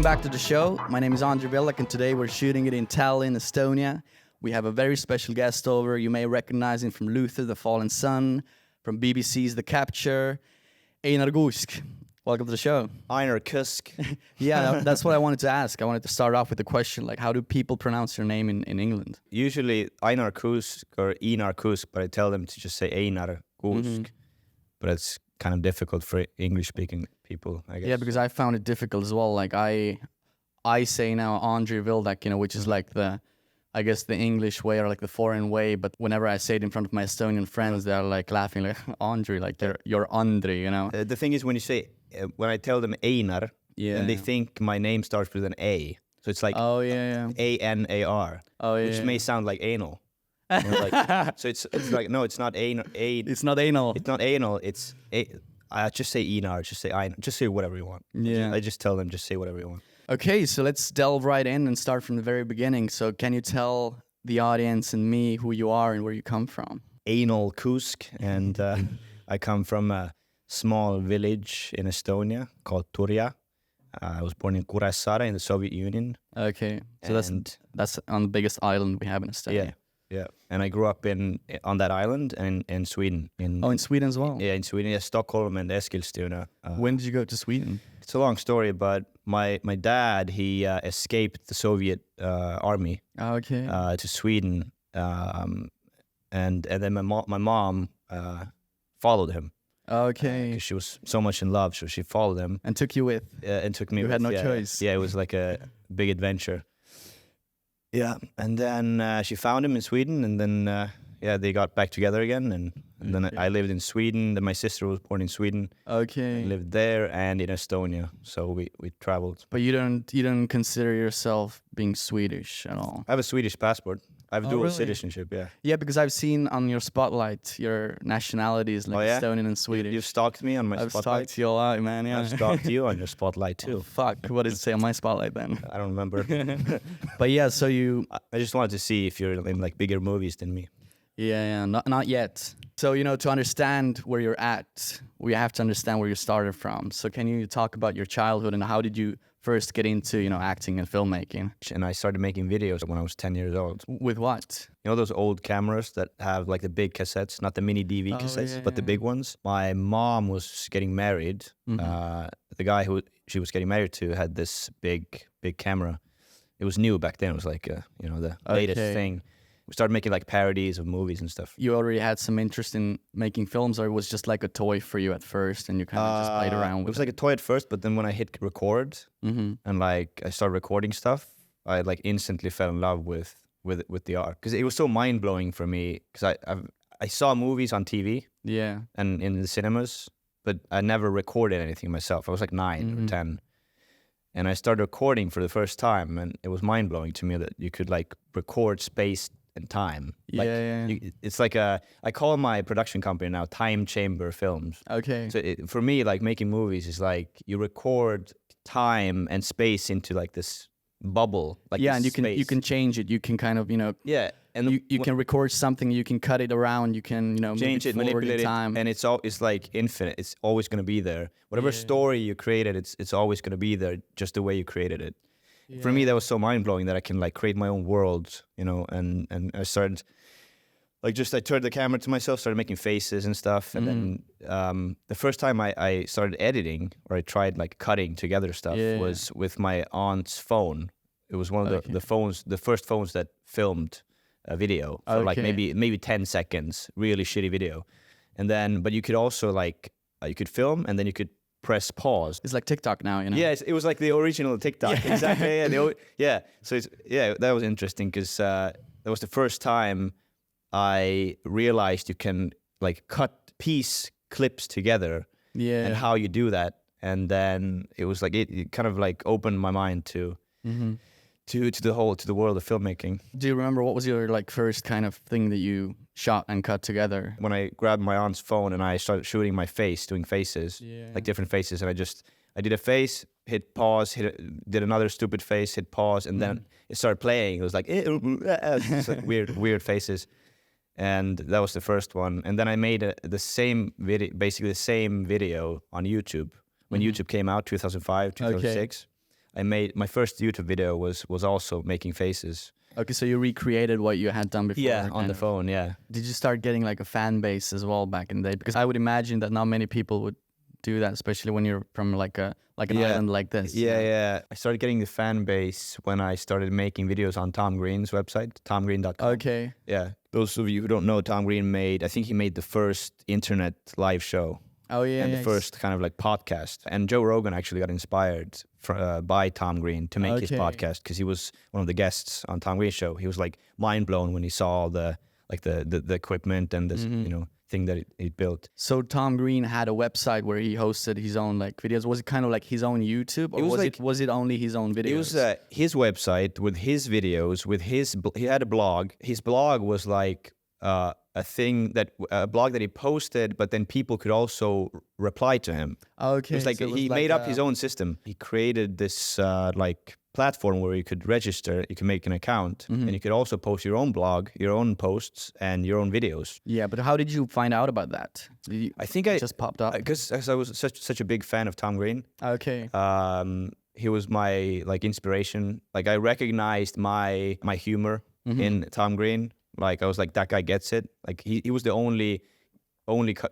back to the show. My name is Andry, Vildak, and today we're shooting it in Tallinn, Estonia. We have a very special guest over. You may recognize him from Luther, The Fallen Sun, from BBC's The Capture, Einar Kuusk. Welcome to the show. Einar Kuusk. Yeah, that's what I wanted to ask. I wanted to start off with the question, like, how do people pronounce your name in England? Usually Einar Kuusk or Einar Kuusk, but I tell them to just say Einar Kuusk. But it's kind of difficult for English-speaking people, I guess. Yeah, because I found it difficult as well. Like, I say now Andry Vildak, which is like the English way or like the foreign way. But whenever I say it in front of my Estonian friends, they're like laughing, like, Andry, like you're Andry, The thing is, when I tell them Einar, and they think my name starts with an A. So it's like A-N-A-R, which may sound like anal. So it's like, no, it's not anal. It's not anal. It's not anal. I just say Einar, just say Einar, just say whatever you want. Yeah. I just tell them, just say whatever you want. Okay, so let's delve right in and start from the very beginning. So can you tell the audience and me who you are and where you come from? Einar Kuusk, and I come from a small village in Estonia called Turja. I was born in Kuressaare in the Soviet Union. Okay, so that's on the biggest island we have in Estonia. Yeah, and I grew up on that island and in Sweden. In Sweden as well? Yeah, in Sweden, Stockholm and Eskilstuna. When did you go to Sweden? It's a long story, but my dad, he escaped the Soviet army to Sweden, and then my mom followed him. Okay. Because she was so much in love, so she followed him. And took you with? And took me you with. You had no choice. Yeah, it was like a big adventure. Yeah, and then she found him in Sweden, and then they got back together again, and then I lived in Sweden. Then my sister was born in Sweden. Okay. I lived there and in Estonia, so we traveled. But you don't consider yourself being Swedish at all? I have a Swedish passport. I have dual really? citizenship, yeah. Yeah, because I've seen on your spotlight your nationalities like Estonian and Swedish. You've stalked me on my spotlight? I've stalked you a lot, man, yeah. I've stalked you on your spotlight too. Oh, fuck, what did it say on my spotlight then? I don't remember. But yeah, so you... I just wanted to see if you're in like bigger movies than me. Yeah, not yet. So, to understand where you're at, we have to understand where you started from. So can you talk about your childhood and how did you first get into, acting and filmmaking? And I started making videos when I was 10 years old. With what? You know those old cameras that have like the big cassettes, not the mini DV cassettes, but the big ones? My mom was getting married. The guy who she was getting married to had this big camera. It was new back then. It was like, the latest thing. We started making like parodies of movies and stuff. You already had some interest in making films, or it was just like a toy for you at first and you kind of just played around with it? It was like a toy at first, but then when I hit record and like I started recording stuff, I like instantly fell in love with the art. Because it was so mind-blowing for me, because I saw movies on TV and in the cinemas, but I never recorded anything myself. I was like 9 or 10. And I started recording for the first time, and it was mind-blowing to me that you could like record space and time. It's like I call my production company now Time Chamber Films. Okay. So for me, like making movies is like you record time and space into like this bubble. Like and you can change it. You can kind of and you can record something. You can cut it around. You can change it, manipulate it, and it's like infinite. It's always going to be there. Whatever story you created, it's always going to be there, just the way you created it. Yeah. For me, that was so mind-blowing that I can like create my own world, and I started like I turned the camera to myself, started making faces and stuff. And then the first time I started editing, or I tried like cutting together stuff was with my aunt's phone. It was one of the first phones that filmed a video for like maybe 10 seconds, really shitty video. And then, but you could also like, you could film and then you could press pause. It's like TikTok now, Yeah, it was like the original TikTok. Exactly. So that was interesting because that was the first time I realized you can like cut piece clips together and how you do that. And then it was like, it kind of like opened my mind to the world of filmmaking. Do you remember what was your like first kind of thing that you shot and cut together? When I grabbed my aunt's phone and I started shooting my face, doing faces, like different faces, and I did a face, hit pause, did another stupid face, hit pause, and then it started playing. It was like, it's like weird faces, and that was the first one. And then I made the same video, basically the same video on YouTube when YouTube came out, 2005, 2006. I made my first YouTube video was also making faces. Okay, so you recreated what you had done before. Yeah, on the phone. Yeah. Did you start getting like a fan base as well back in the day? Because I would imagine that not many people would do that, especially when you're from like an island like this. Yeah. I started getting the fan base when I started making videos on Tom Green's website, tomgreen.com. Okay. Yeah. Those of you who don't know, Tom Green I think he made the first internet live show. Oh yeah. And the first kind of like podcast. And Joe Rogan actually got inspired by Tom Green to make his podcast because he was one of the guests on Tom Green's show. He was like mind blown when he saw the equipment and this thing that he built. So Tom Green had a website where he hosted his own like videos. Was it kind of like his own YouTube, or was it only his own videos? It was his website with his videos. He had a blog. His blog was like a blog that he posted, but then people could also reply to him. Okay, it was like he made up his own system. He created this like platform where you could register, you can make an account, and you could also post your own blog, your own posts, and your own videos. Yeah, but how did you find out about that? I think it just popped up because I was such a big fan of Tom Green. Okay. He was my like inspiration. Like I recognized my humor in Tom Green. Like I was like, that guy gets it. Like he was the only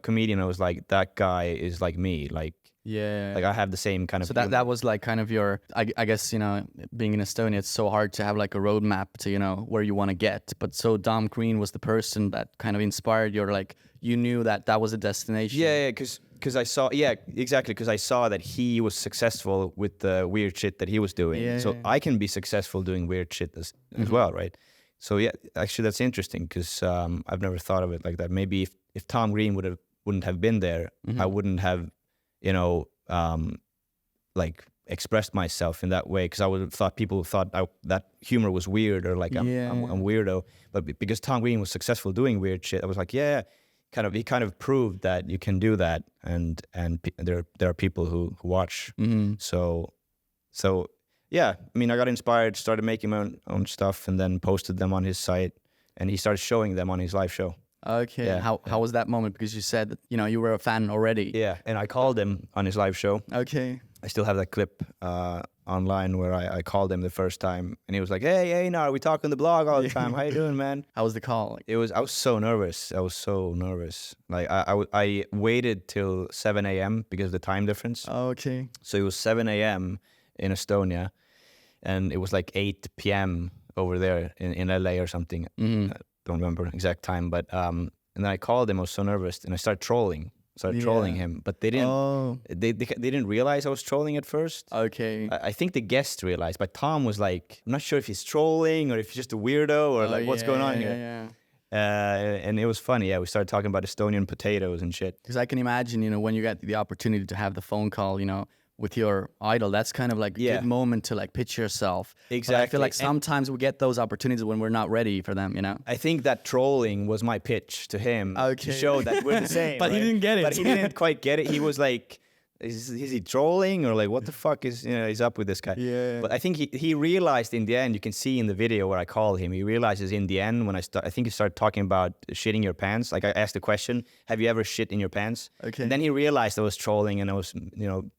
comedian I was like, that guy is like me. Like like I have the same kind of. So that was like kind of your. I guess being in Estonia, it's so hard to have like a roadmap to where you want to get. But so Tom Green was the person that kind of inspired you. Like you knew that was a destination. Yeah, because I saw exactly because I saw that he was successful with the weird shit that he was doing. Yeah, so I can be successful doing weird shit as well, right? So yeah, actually that's interesting because I've never thought of it like that. Maybe if Tom Green wouldn't have been there, I wouldn't have, like expressed myself in that way because I would have thought people thought that humor was weird or like I'm weirdo. But because Tom Green was successful doing weird shit, I was like, he kind of proved that you can do that, and there are people who watch. So. Yeah, I mean, I got inspired, started making my own stuff, and then posted them on his site, and he started showing them on his live show. Okay, yeah. How was that moment? Because you said that, you were a fan already. Yeah, and I called him on his live show. Okay. I still have that clip online where I called him the first time, and he was like, "Hey, Einar, we talk on the blog all the time. How you doing, man?" How was the call? I was so nervous. Like I waited till 7 a.m. because of the time difference. Okay. So it was 7 a.m. in Estonia. And it was like 8 p.m. over there in LA or something. I don't remember exact time, but and then I called him. I was so nervous, and I started trolling him. But they didn't. They didn't realize I was trolling at first. Okay. I think the guest realized, but Tom was like, I'm not sure if he's trolling or if he's just a weirdo or like what's going on here. Yeah. And it was funny. Yeah, we started talking about Estonian potatoes and shit. Because I can imagine, when you get the opportunity to have the phone call, with your idol, that's kind of like a good moment to like pitch yourself. Exactly. But I feel like sometimes we get those opportunities when we're not ready for them, I think that trolling was my pitch to him to show that we're the same. But he didn't get it. But he didn't quite get it. He was like, is he trolling or like what the fuck is up with this guy? Yeah. But I think he realized in the end, you can see in the video where I call him, he realizes in the end when I think he started talking about shitting your pants. Like I asked the question, have you ever shit in your pants? Okay. And then he realized I was trolling and I was,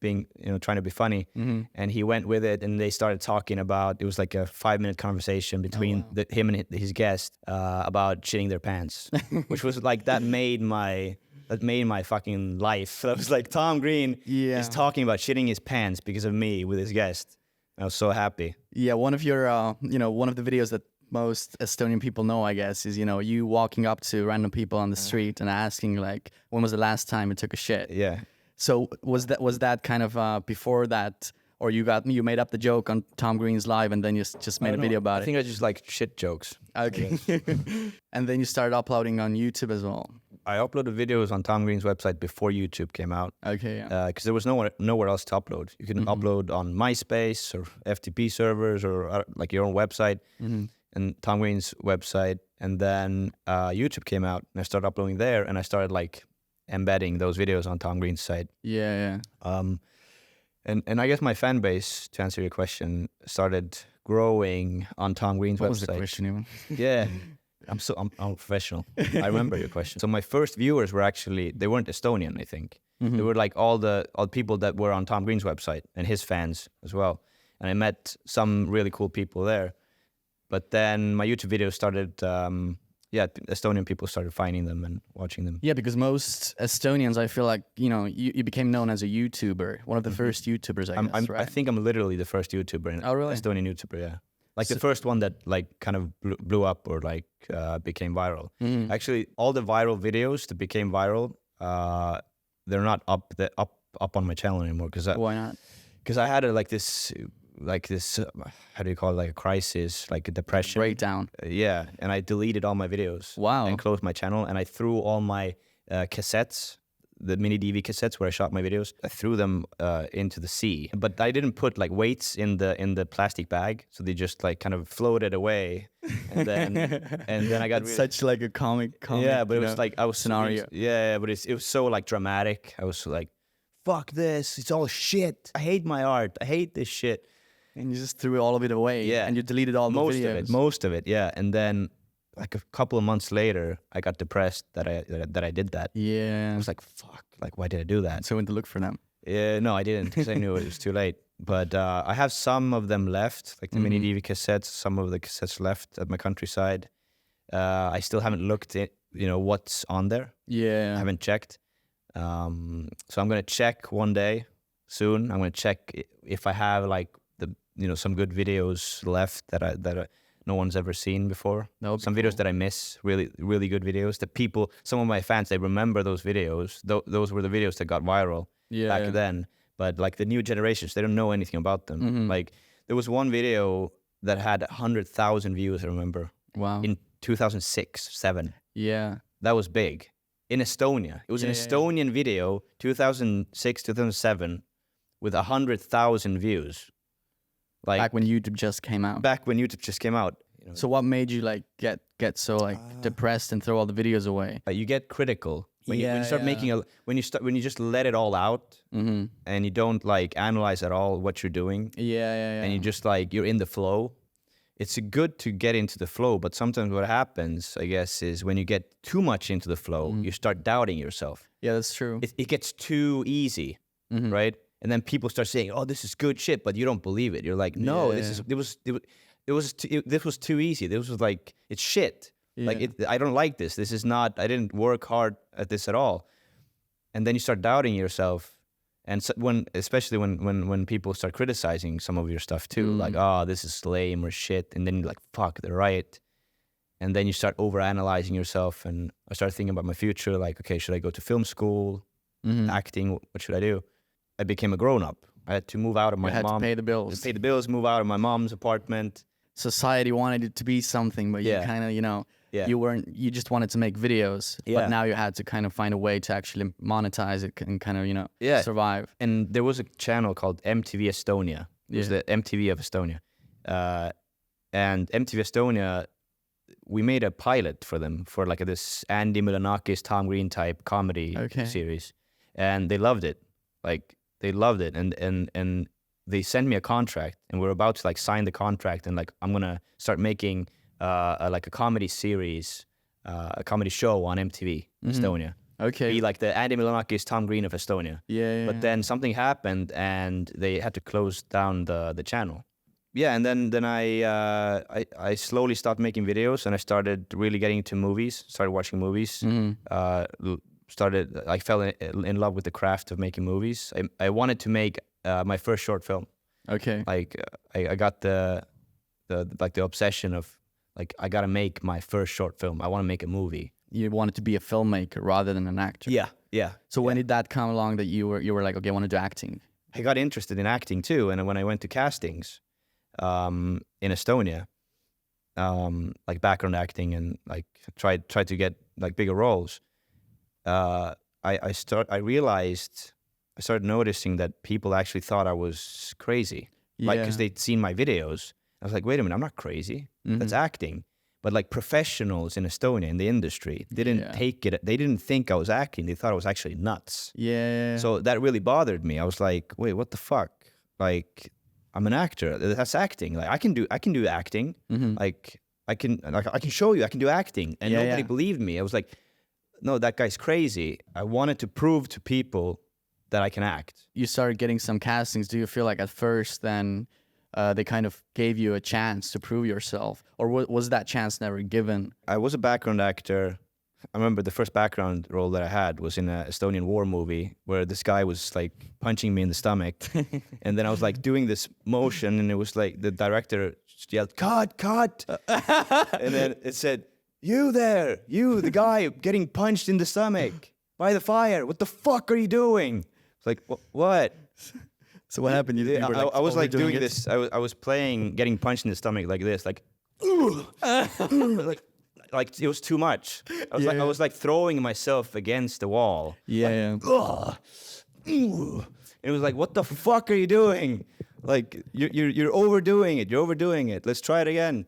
being, trying to be funny. And he went with it and they started talking about, it was like a 5-minute conversation between him and his guest about shitting their pants, which was like, that made my fucking life. I was like, Tom Green is talking about shitting his pants because of me with his guest. I was so happy. Yeah, one of your, one of the videos that most Estonian people know, I guess, is, you walking up to random people on the street and asking, like, when was the last time you took a shit? Yeah. So was that kind of before that, or you made up the joke on Tom Green's live and then you just made a video about it? I think I just like shit jokes. Okay. And then you started uploading on YouTube as well. I uploaded videos on Tom Green's website before YouTube came out. Okay, yeah. Because there was nowhere else to upload. You can upload on MySpace or FTP servers or like your own website and Tom Green's website. And then YouTube came out and I started uploading there and I started like embedding those videos on Tom Green's site. Yeah. And I guess my fan base, to answer your question, started growing on Tom Green's website. What was the question even? Yeah. I'm professional. I remember your question. So my first viewers were they weren't Estonian, I think. They were like all the people that were on Tom Green's website and his fans as well. and I met some really cool people there. But then my YouTube videos started, Estonian people started finding them and watching them. Yeah, because most Estonians, I feel like, you became known as a YouTuber, one of the first YouTubers, I guess, right? I think I'm literally the first YouTuber, Oh, really? Estonian YouTuber, yeah. Like the first one that like kind of blew up or like became viral. Actually, all the viral videos that became viral, they're not up on my channel anymore. Why not? Because I had this how do you call it, like a crisis, like a depression, Breakdown. Yeah, and I deleted all my videos. Wow. And closed my channel, and I threw all my cassettes, the mini DV cassettes where I shot my videos, I threw them into the sea. But I didn't put like weights in the plastic bag, so they just like kind of floated away. And then I got It's such like a comic. Yeah, but it was like I was scenario. Yeah, but it was so like dramatic. I was like, fuck this, it's all shit. I hate my art. I hate this shit. And you just threw all of it away. Yeah. And you deleted all the videos. Most of it, yeah. And then like a couple of months later, I got depressed that I did that. Yeah. I was like, fuck, like why did I do that? So I went to look for them. Yeah, no, I didn't, because I knew it was too late. But I have some of them left, like the mini DV cassettes, some of the cassettes left at my countryside. I still haven't looked at, what's on there. Yeah. I haven't checked. So I'm gonna check one day soon. I'm gonna check if I have like some good videos left that no one's ever seen before. Some videos that I miss, really really good videos that people, some of my fans, they remember those videos. Those were the videos that got viral back then. But like the new generations, they don't know anything about them. Like there was one video that had 100,000 views, I remember. Wow. In 2006-7. Yeah. That was big. In Estonia. It was an Estonian video, 2006, 2007, with 100,000 views. Like back when YouTube just came out. Back when YouTube just came out. So what made you like get so like depressed and throw all the videos away? You get critical when you start making when you just let it all out and you don't like analyze at all what you're doing. And you just like you're in the flow. It's good to get into the flow, but sometimes what happens, I guess, is when you get too much into the flow, you start doubting yourself. Yeah, that's true. It gets too easy, right? And then people start saying, "Oh, this is good shit," but you don't believe it. You're like, "No, this was too easy. This was like it's shit. Like I don't like this. This is not. I didn't work hard at this at all." And then you start doubting yourself. And so especially when people start criticizing some of your stuff too, like, "Oh, this is lame or shit," and then you're like, "Fuck, they're right." And then you start overanalyzing yourself, and I started thinking about my future, like, okay, should I go to film school, acting? What should I do? I became a grown-up. I had to move out of my mom. You had to pay the bills. Pay the bills, move out of my mom's apartment. Society wanted it to be something, but you kind of, you just wanted to make videos. But now you had to kind of find a way to actually monetize it and kind of, survive. And there was a channel called MTV Estonia. It was the MTV of Estonia. And MTV Estonia, we made a pilot for them for like this Andy Milonakis, Tom Green type comedy series. And they loved it. Like, they loved it, and they sent me a contract, and we're about to like sign the contract, and like I'm gonna start making like a comedy series, a comedy show on MTV Estonia. Okay. Be like the Andy Milonakis, Tom Green of Estonia. But then something happened, and they had to close down the channel. Yeah, and then I slowly stopped making videos, and I started really getting into movies. Started watching movies. I fell in love with the craft of making movies. I wanted to make my first short film. Okay. Like I got the obsession of like I gotta make my first short film. I want to make a movie. You wanted to be a filmmaker rather than an actor. Yeah. So when did that come along that you were like, okay, I want to do acting? I got interested in acting too, and when I went to castings in Estonia, like background acting and like tried to get like bigger roles. I started noticing that people actually thought I was crazy, like because they'd seen my videos. I was like, wait a minute, I'm not crazy. That's acting. But like professionals in Estonia in the industry didn't take it. They didn't think I was acting. They thought I was actually nuts. Yeah. So that really bothered me. I was like, wait, what the fuck? Like, I'm an actor. That's acting. Like I can do acting. Like I can show you I can do acting. And nobody believed me. I was like, no, that guy's crazy. I wanted to prove to people that I can act. You started getting some castings. Do you feel like at first then they kind of gave you a chance to prove yourself, or was that chance never given? I was a background actor. I remember the first background role that I had was in an Estonian war movie where this guy was like punching me in the stomach. And then I was like doing this motion, and it was like the director yelled, "Cut, cut." And then it said, "You there, you, the guy getting punched in the stomach by the fire. What the fuck are you doing?" It's like, what? So what happened? You were, like, I was like doing it? this. I was playing, getting punched in the stomach like this, like, like it was too much. I was like throwing myself against the wall. Yeah. Like, and it was like, what the fuck are you doing? Like you're overdoing it. You're overdoing it. Let's try it again.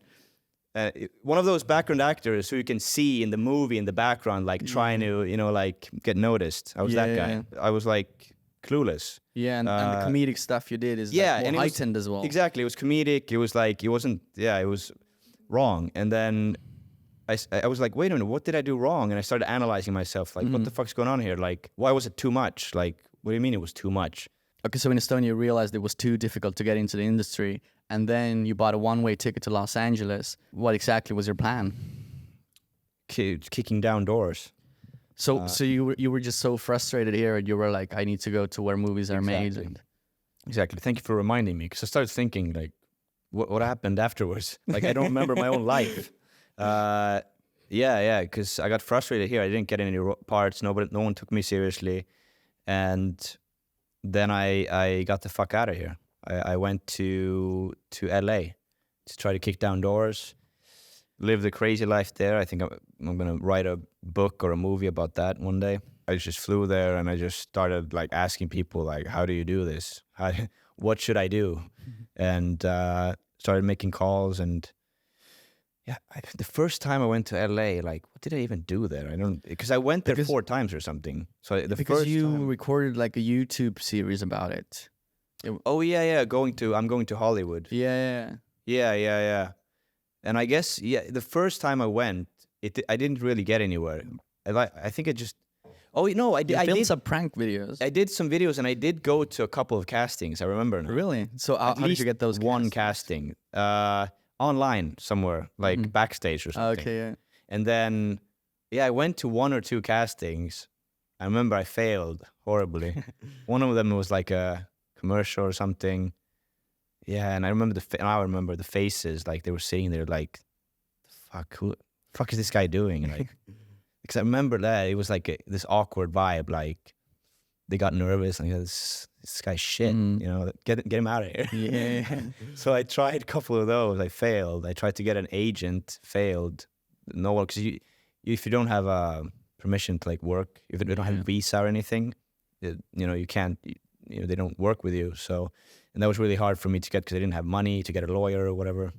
One of those background actors who you can see in the movie in the background, like trying to, like get noticed. I was that guy. Yeah. I was like clueless. Yeah, and the comedic stuff you did is more heightened as well. Exactly, it was comedic. It was like, it wasn't, it was wrong. And then I was like, wait a minute, what did I do wrong? And I started analyzing myself, like, what the fuck's going on here? Like, why was it too much? Like, what do you mean it was too much? Okay, so in Estonia you realized it was too difficult to get into the industry, and then you bought a one-way ticket to Los Angeles. What exactly was your plan? Kicking down doors. So you were just so frustrated here, and you were like, I need to go to where movies are made. And... Exactly. Thank you for reminding me, because I started thinking, like, what happened afterwards? Like, I don't remember my own life. Because I got frustrated here. I didn't get any parts. No one took me seriously, and then I got the fuck out of here. I went to LA to try to kick down doors. Live the crazy life there. I think I'm gonna write a book or a movie about that one day. I just flew there and I just started like asking people like, how do you do this? What should I do? And started making calls. And the first time I went to LA, like, what did I even do there? Because I went there 4 times or something. So because you recorded like a YouTube series about it. I'm going to Hollywood. Yeah. And I guess, the first time I went, I didn't really get anywhere. I think it just... Oh, no, I did. I did some prank videos. I did some videos, and I did go to a couple of castings, I remember now. Really? So how did you get those one casting. Online somewhere, like backstage or something. Okay, yeah. And then, I went to 1 or 2 castings. I remember I failed horribly. One of them was like a commercial or something. Yeah, and I remember the faces, like they were sitting there like, who the fuck is this guy doing? And like, because I remember that it was like this awkward vibe, like they got nervous and this guy's shit, get him out of here. Yeah. So I tried a couple of those. I failed. I tried to get an agent, failed. No one, because if you don't have permission to like work, if you don't have a visa or anything, you can't. They don't work with you. So, and that was really hard for me to get because I didn't have money to get a lawyer or whatever.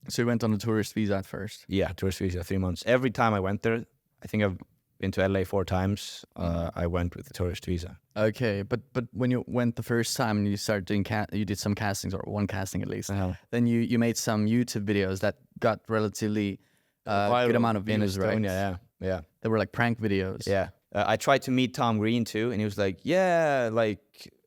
So you went on a tourist visa at first? Yeah, tourist visa, 3 months. Every time I went there, I think I've been to LA 4 times. I went with the tourist visa. Okay, but when you went the first time and you started doing you did some castings, or one casting at least. Then you made some YouTube videos that got relatively good amount of views, right? Yeah. They were like prank videos. Yeah. I tried to meet Tom Green too, and he was like, "Yeah, like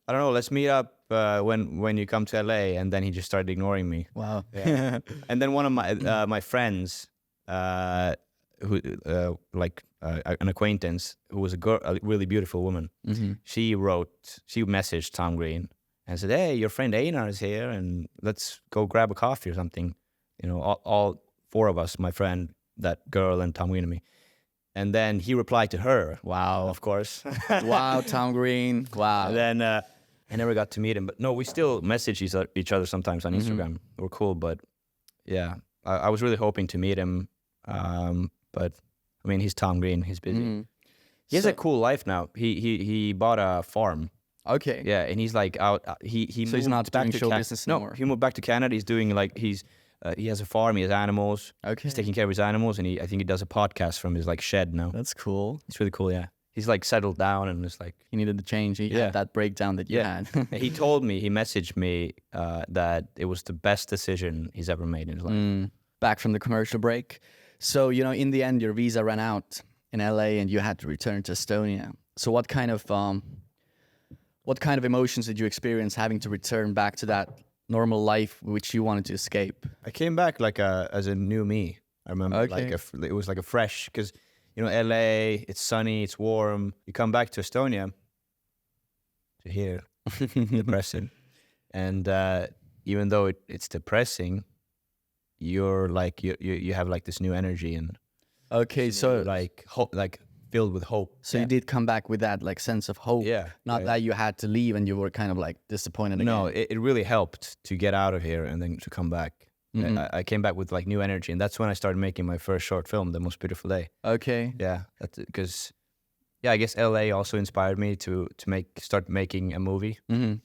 I don't know, let's meet up when you come to LA." And then he just started ignoring me. Wow. Yeah. And then one of my friends, who an acquaintance who was a really beautiful woman, she messaged Tom Green and said, "Hey, your friend Einar is here, and let's go grab a coffee or something." All 4 of us, my friend, that girl, and Tom Green and me. And then he replied to her. Wow, of course. Wow, Tom Green. Wow. And then I never got to meet him. But no, we still message each other sometimes on Instagram. We're cool, but yeah, I was really hoping to meet him. But I mean, he's Tom Green. He's busy. He has a cool life now. He bought a farm. Okay. Yeah, and he's like out. So he's not back to show business anymore. No, he moved back to Canada. He's doing like he has a farm. He has animals. Okay. He's taking care of his animals, and I think he does a podcast from his like shed now. That's cool. It's really cool. Yeah. He's like settled down and it's like he needed the change. He had that breakdown that you had. He messaged me that it was the best decision he's ever made in his life. Back from the commercial break. So, in the end, your visa ran out in LA and you had to return to Estonia. So what kind of emotions did you experience having to return back to that normal life which you wanted to escape? I came back like as a new me. I remember Okay. it was like a fresh, because you know, LA, it's sunny, it's warm. You come back to Estonia, to here, depressing. And even though it's depressing, you're like you have like this new energy and Okay, so like hope, like filled with hope. so you did come back with that like sense of hope. Yeah, Not yeah. that you had to leave and you were kind of like disappointed No, again. it really helped to get out of here and then to come back. I came back with like new energy, and that's when I started making my first short film, The Most Beautiful Day. Okay. Yeah, that's because I guess LA also inspired me to start making a movie. Mm-hmm.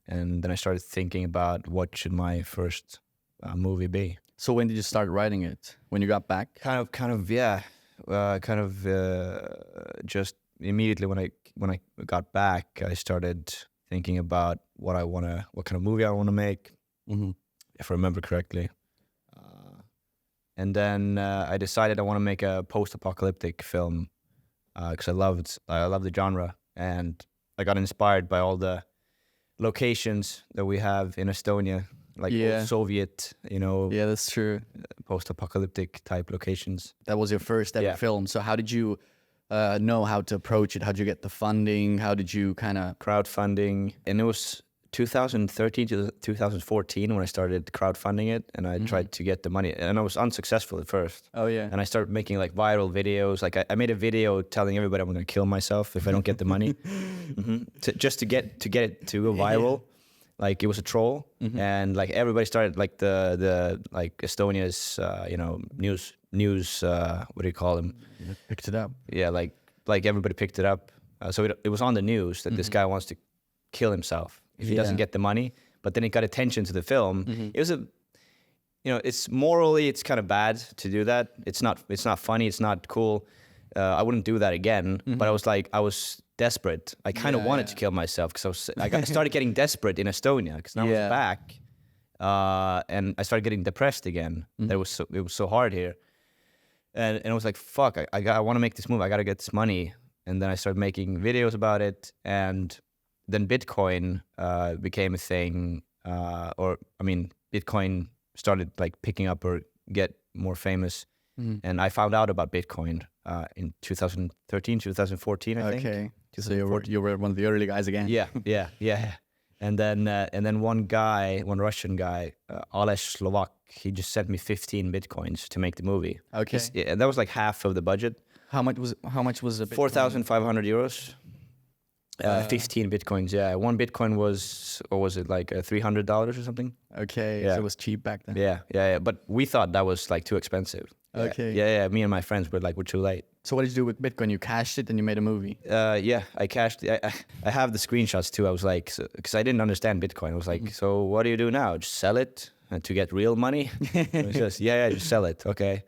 And then I started thinking about what should my first movie be. So when did you start writing it? When you got back? Just immediately when I got back, I started thinking about what kind of movie I want to make, if I remember correctly. And then I decided I want to make a post-apocalyptic film because I love the genre, and I got inspired by all the locations that we have in Estonia, like old Soviet, Yeah, that's true. post-apocalyptic type locations. That was your first ever film. So how did you know how to approach it? How did you get the funding? How did you kind of... Crowdfunding. And it was 2013 to 2014 when I started crowdfunding it, and I tried to get the money, and I was unsuccessful at first. Oh yeah. And I started making like viral videos. Like I made a video telling everybody I'm going to kill myself if I don't get the money, just to get it to go viral. Like it was a troll, and like everybody started like the like Estonia's news what do you call them? Picked it up. Yeah, like everybody picked it up. So it was on the news that this guy wants to kill himself if he doesn't get the money. But then it got attention to the film. It was it's morally, it's kind of bad to do that. It's not funny. It's not cool. I wouldn't do that again. But I was desperate. I kind of wanted to kill myself because I started getting desperate in Estonia because I was back, and I started getting depressed again. It was so hard here, and I was like, fuck, I want to make this movie. I got to get this money. And then I started making videos about it, and then Bitcoin became a thing, Bitcoin started like picking up or get more famous. And I found out about Bitcoin in 2013, 2014, I think. Okay. So you were one of the early guys again. Yeah. And then one Russian guy, Alesh Slovak, he just sent me 15 Bitcoins to make the movie. Okay. And that was like half of the budget. How much was it? 4,500 euros. 15 Bitcoins, yeah. One Bitcoin was like $300 or something. Okay, yeah. So it was cheap back then. Yeah. But we thought that was like too expensive. Okay. Yeah. Me and my friends were too late. So what did you do with Bitcoin? You cashed it and you made a movie? Yeah, I cashed it. I have the screenshots too. I was like, because I didn't understand Bitcoin. I was like, so what do you do now? Just sell it to get real money? It was just, just sell it. Okay.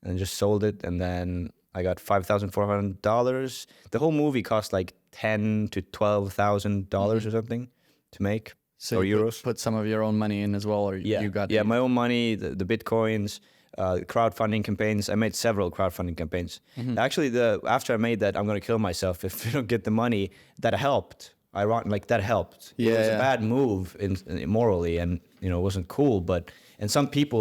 And just sold it. And then I got $5,400. The whole movie cost like $10,000 to $12,000 or something to make. So or you euros. Put some of your own money in as well, or you got my own money, the Bitcoins, crowdfunding campaigns. I made several crowdfunding campaigns. Actually, after I made that, I'm gonna kill myself if I don't get the money. That helped. That helped. Yeah, it was a bad move morally, and it wasn't cool. And some people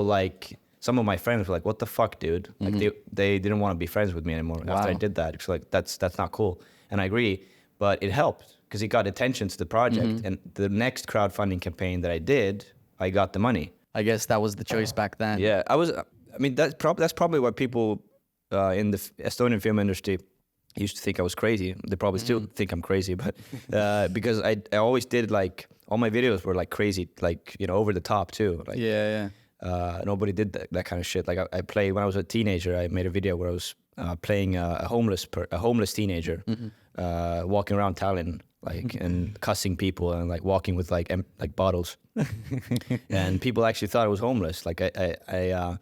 some of my friends were like, "What the fuck, dude?" Like they didn't want to be friends with me anymore after I did that. It's like that's not cool, and I agree. But it helped because it got attention to the project. And the next crowdfunding campaign that I did, I got the money. I guess that was the choice back then. Yeah, that's probably why people in the Estonian film industry used to think I was crazy. They probably still think I'm crazy, but because I always did all my videos were crazy, over the top too. Nobody did that kind of shit. I played when I was a teenager. I made a video where I was playing a homeless teenager, walking around Tallinn, and cussing people and walking with bottles, and people actually thought I was homeless. I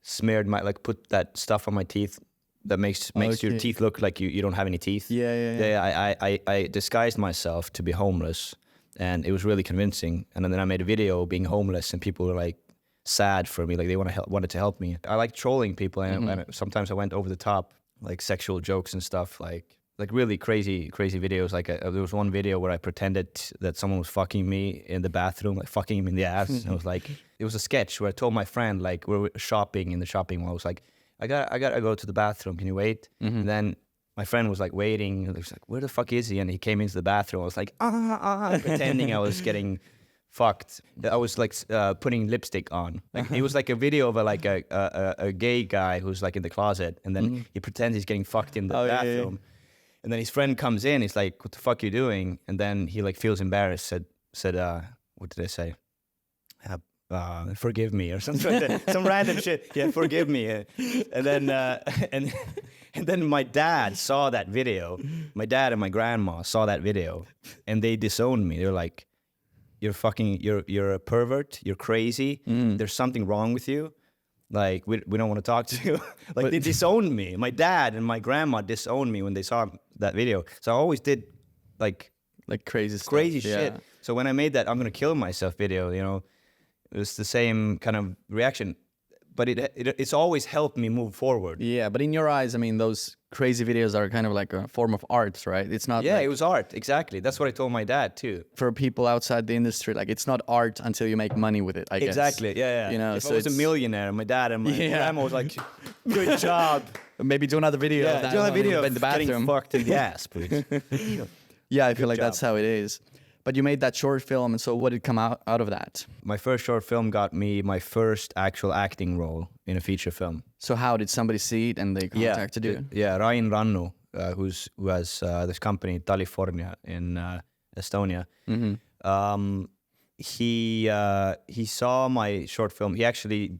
smeared put that stuff on my teeth that makes your teeth look like you don't have any teeth. Yeah. I disguised myself to be homeless, and it was really convincing. And then I made a video being homeless, and people were sad for me, they wanted to help me. I like trolling people, and sometimes I went over the top, sexual jokes and stuff, like really crazy videos. Like there was one video where I pretended that someone was fucking me in the bathroom, like fucking him in the ass. And I was like, it was a sketch where I told my friend, like we were shopping in the shopping mall. I was like, I gotta go to the bathroom. Can you wait? And then my friend was like waiting. And he was like, where the fuck is he? And he came into the bathroom. I was like, pretending I was getting fucked. I was like putting lipstick on. Like it was like a video of a gay guy who's like in the closet, and then he pretends he's getting fucked in the bathroom. And then his friend comes in. He's like, "What the fuck are you doing?" And then he like feels embarrassed. Said, "What did I say? Forgive me," or something like that. Some random shit. Yeah, forgive me. And then and then my dad saw that video. My dad and my grandma saw that video, and they disowned me. They're like, you're a pervert. You're crazy. There's something wrong with you. Like, we don't want to talk to you. Like, they disowned me. My dad and my grandma disowned me when they saw that video. So I always did, like crazy stuff. Crazy shit. So when I made that I'm going to kill myself video, you know, it was the same kind of reaction. But it's always helped me move forward. Yeah, but in your eyes, I mean, those crazy videos are kind of like a form of art, right? It's not. Yeah, like, it was art. Exactly. That's what I told my dad too. For people outside the industry, like it's not art until you make money with it, I guess. Exactly. Yeah. You know, if so I was a millionaire, my dad and my grandma was like, "Good job." Maybe do another video. Yeah, of that do another video in the of getting bathroom. fucked in the ass, please. Yeah, I feel like job. that's how it is. But you made that short film, and so what did come out of that? My first short film got me my first actual acting role in a feature film. So how did somebody see it and they contacted you? Yeah, Rain Rannu, who has this company, California in Estonia. He saw my short film. He actually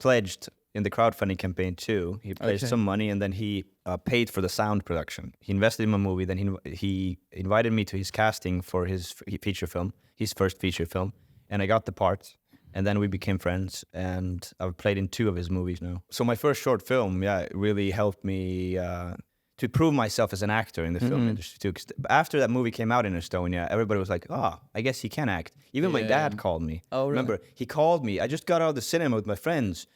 pledged in the crowdfunding campaign too. He pledged some money, and then he paid for the sound production. He invested in my movie. Then he invited me to his casting for his feature film, his first feature film, and I got the part. And then we became friends, and I've played in 2 of his movies now. So my first short film, it really helped me to prove myself as an actor in the film industry too. 'Cause after that movie came out in Estonia, everybody was like, "Oh, I guess he can act." Even my dad called me. Oh, really? Remember, he called me. I just got out of the cinema with my friends.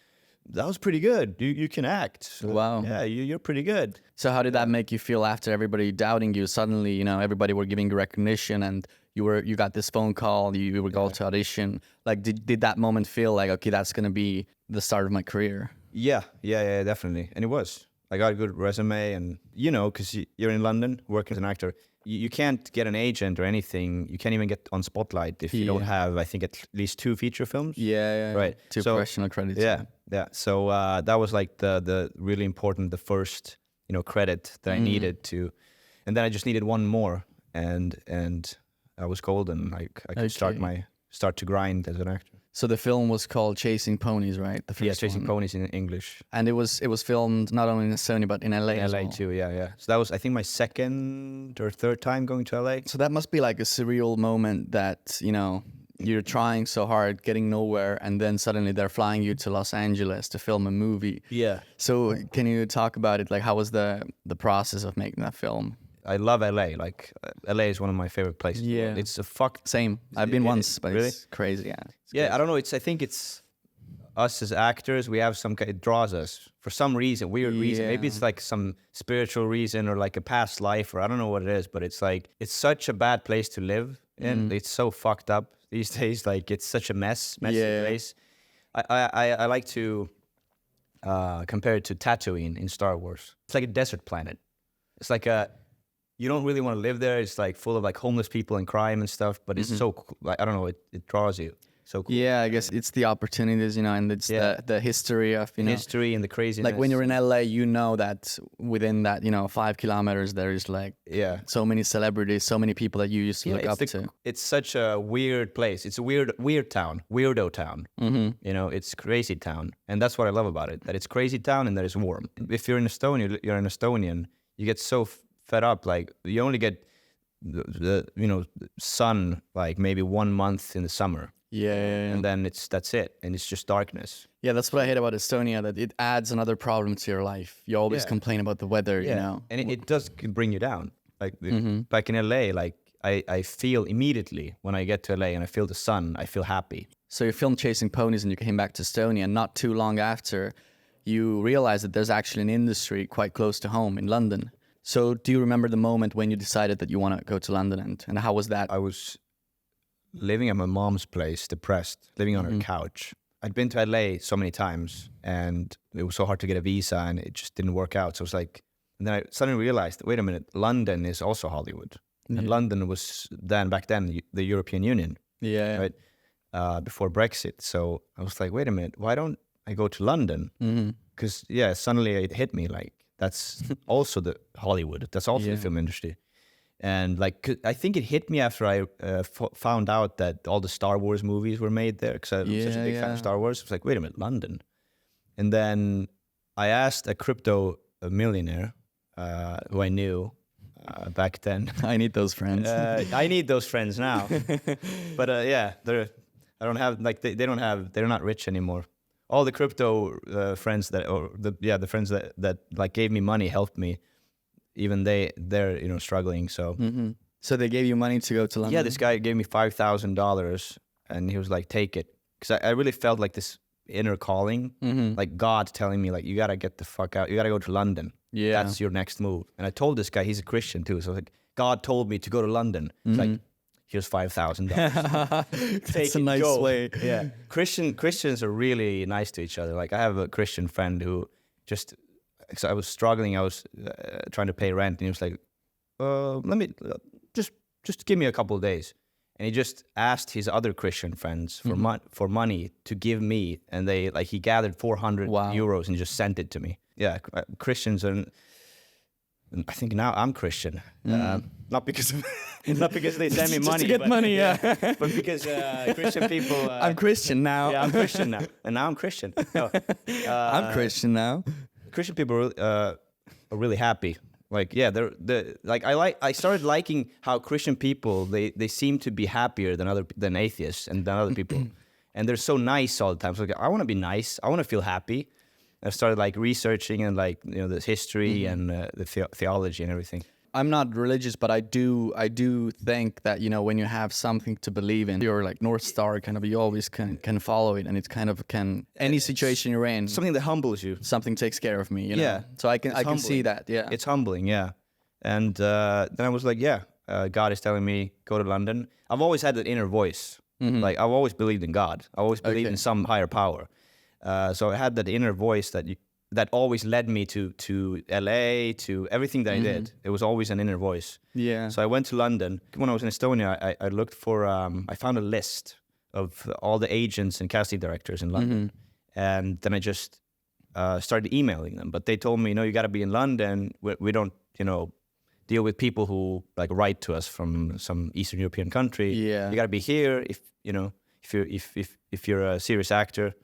That was pretty good. You can act. So, wow. Yeah, you're pretty good. So how did that make you feel after everybody doubting you? Suddenly, you know, everybody were giving you recognition, and you got this phone call. You were called to audition. Like, did that moment feel like, okay, that's gonna be the start of my career? Yeah, definitely. And it was. I got a good resume, and you know, because you're in London working as an actor, you can't get an agent or anything. You can't even get on Spotlight if you don't have, I think, at least 2 feature films. Yeah. Right. 2 professional credits. Yeah. So that was like the really important, the first, you know, credit that I needed to, and then I just needed one more, and I was golden. I could start to grind as an actor. So the film was called Chasing Ponies, right? The first Chasing one. Ponies in English. And it was filmed not only in Estonia but in LA. In as LA well. too, yeah. So that was, I think, my 2nd or 3rd time going to LA. So that must be like a surreal moment that, you know, you're trying so hard, getting nowhere, and then suddenly they're flying you to Los Angeles to film a movie. Yeah. So can you talk about it? Like, how was the process of making that film? I love LA. Like, LA is one of my favorite places. Yeah. It's a Same. I've been once, but really? It's crazy. Yeah. I don't know. I think it's us as actors. We have it draws us for some reason, weird reason. Maybe it's like some spiritual reason or like a past life, or I don't know what it is. But it's like it's such a bad place to live in. It's so fucked up these days. Like it's such a messy place. I like to compare it to Tatooine in Star Wars. It's like a desert planet. It's like you don't really want to live there. It's like full of like homeless people and crime and stuff, but it's so cool. Like, I don't know, it draws you. So cool. Yeah, I guess it's the opportunities, you know, and it's the history of, you know. History and the craziness. Like when you're in LA, you know that within that, you know, 5 kilometers, there is like so many celebrities, so many people that you used to look up to. It's such a weird place. It's a weird town, weirdo town. You know, it's crazy town. And that's what I love about it, that it's crazy town and that it's warm. If you're in Estonia, you're an Estonian, you get so fed up. Like you only get the you know, sun like maybe 1 month in the summer. And then that's it, and it's just darkness. Yeah, that's what I hate about Estonia, that it adds another problem to your life. You always complain about the weather, you know. And it does bring you down. Like back in LA, like I feel immediately when I get to LA and I feel the sun, I feel happy. So you filmed Chasing Ponies and you came back to Estonia, and not too long after, you realized that there's actually an industry quite close to home in London. So do you remember the moment when you decided that you want to go to London, and how was that? I was living at my mom's place, depressed, living on her couch. I'd been to LA so many times, and it was so hard to get a visa, and it just didn't work out. So it was like, and then I suddenly realized, wait a minute, London is also Hollywood. And London was back then, the European Union, right? Before Brexit. So I was like, wait a minute, why don't I go to London? Because suddenly it hit me like, that's also the Hollywood. That's also the film industry. And like, I think it hit me after I found out that all the Star Wars movies were made there, because I'm such a big fan of Star Wars. I was like, wait a minute, London. And then I asked a crypto millionaire who I knew back then. I need those friends. I need those friends now. But they're not rich anymore. All the crypto friends the friends that like gave me money helped me. Even they're struggling. So So they gave you money to go to London? Yeah, this guy gave me $5,000 and he was like, take it. Because I really felt like this inner calling, like God telling me like, you got to get the fuck out. You got to go to London. Yeah. That's your next move. And I told this guy, he's a Christian too. So I was like, God told me to go to London. It's like, here's $5,000. That's a nice way. Yeah. Christians are really nice to each other. Like I have a Christian friend who just, so I was struggling. I was trying to pay rent and he was like, let me, just give me a couple of days. And he just asked his other Christian friends for money to give me. And he gathered 400 euros and just sent it to me. Yeah. Christians are, I think now I'm Christian. Not because they send me money. To get money, but because Christian people. I'm Christian now. Yeah, I'm Christian now, and now I'm Christian. No, I'm Christian now. Christian people are really happy. Like I started liking how Christian people they seem to be happier than atheists and than other people, and they're so nice all the time. So like, I want to be nice. I want to feel happy. I started like researching and the history and the theology and everything. I'm not religious, but I do think that when you have something to believe in, your like North Star kind of, you always can follow it, and it kind of can, any situation you're in, something that humbles you. Something takes care of me. Yeah. So I can see that. Yeah. It's humbling. Yeah. And then I was like, God is telling me go to London. I've always had that inner voice. Like I've always believed in God. I always believed in some higher power. So I had that inner voice that always led me to LA, to everything that I did. It was always an inner voice. Yeah. So I went to London. When I was in Estonia, I looked for, I found a list of all the agents and casting directors in London. And then I just started emailing them. But they told me, you got to be in London. We don't, deal with people who like write to us from some Eastern European country. Yeah. You got to be here if you're a serious actor.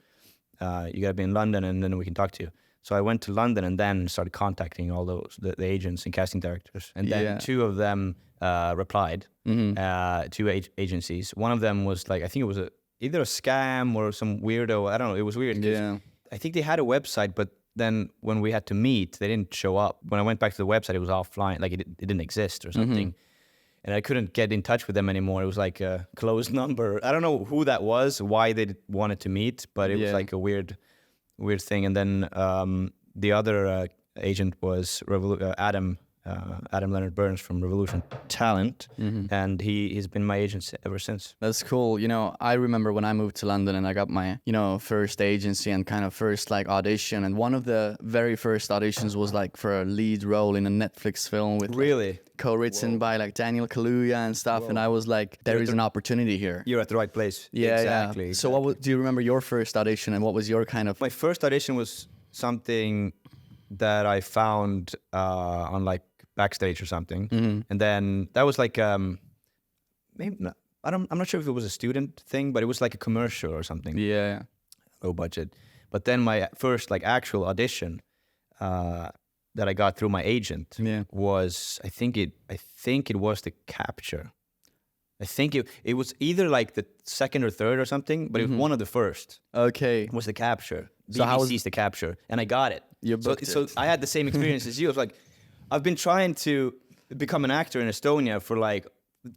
You got to be in London, and then we can talk to you. So I went to London and then started contacting all the agents and casting directors. And then two of them replied, two agencies. One of them was like, I think it was either a scam or some weirdo. I don't know. It was weird. Yeah. I think they had a website, but then when we had to meet, they didn't show up. When I went back to the website, it was offline. Like it didn't exist or something. And I couldn't get in touch with them anymore. It was like a closed number. I don't know who that was, why they wanted to meet, but it was like a weird thing. And then the other agent was Adam Leonard Burns from Revolution Talent, and he's been my agent ever since. That's cool. I remember when I moved to London and I got my first agency and kind of first like audition, and one of the very first auditions was like for a lead role in a Netflix film with really co-written by like Daniel Kaluuya and stuff. And I was like, there is an opportunity here. You're at the right place. Yeah, exactly. Yeah. So do you remember your first audition, and what was your kind of? My first audition was something that I found on like backstage or something, and then that was like maybe not, I'm not sure if it was a student thing, but it was like a commercial or something. Yeah, low budget. But then my first like actual audition that I got through my agent was I think it was The Capture. I think it was either like the second or third or something, but it was one of the first. Okay, it was The Capture. So BBC's The Capture, and I got it. So I had the same experience as you. I was like, I've been trying to become an actor in Estonia for like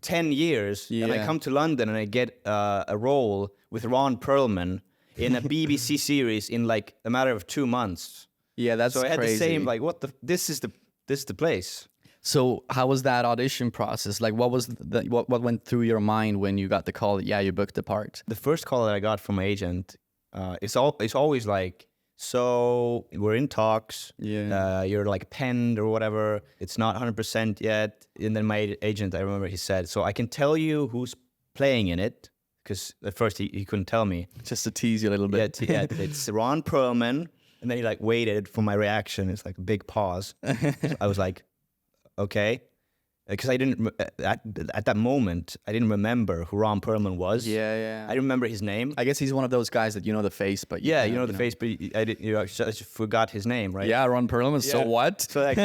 10 years, and I come to London and I get a role with Ron Perlman in a BBC series in like a matter of 2 months. Yeah, that's so I had crazy. the same like, this is the place. So how was that audition process? Like, what was what went through your mind when you got the call that, yeah, you booked the part? The first call that I got from my agent, it's always like, so we're in talks. Yeah. You're like penned or whatever. It's not 100% yet. And then my agent, I remember he said, so I can tell you who's playing in it, because at first he couldn't tell me. Just to tease you a little bit. Yeah, it's Ron Perlman. And then he like waited for my reaction. It's like a big pause. So I was like, okay. Because I didn't, at that moment, I didn't remember who Ron Perlman was. Yeah. I didn't remember his name. I guess he's one of those guys that you know the face, but yeah, you know the face, but I didn't, I just forgot his name, right? Yeah, Ron Perlman. Yeah. So what? So like,